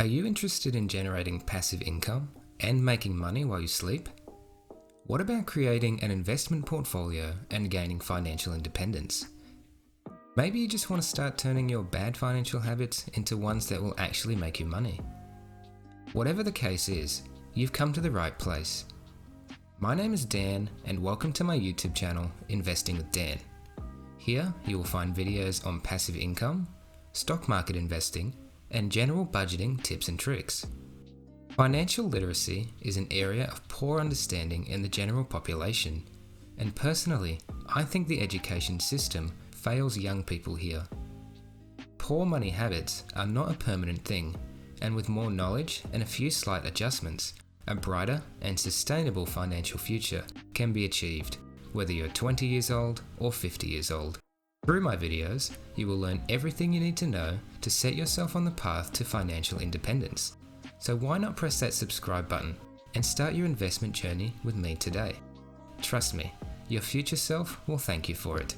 Are you interested in generating passive income and making money while you sleep? What about creating an investment portfolio and gaining financial independence? Maybe you just want to start turning your bad financial habits into ones that will actually make you money. Whatever the case is, you've come to the right place. My name is Dan, and welcome to my YouTube channel, Investing with Dan. Here you will find videos on passive income, stock market investing, and general budgeting tips and tricks. Financial literacy is an area of poor understanding in the general population, and personally, I think the education system fails young people here. Poor money habits are not a permanent thing, and with more knowledge and a few slight adjustments, a brighter and sustainable financial future can be achieved, whether you're 20 years old or 50 years old. Through my videos, you will learn everything you need to know to set yourself on the path to financial independence. So why not press that subscribe button and start your investment journey with me today? Trust me, your future self will thank you for it.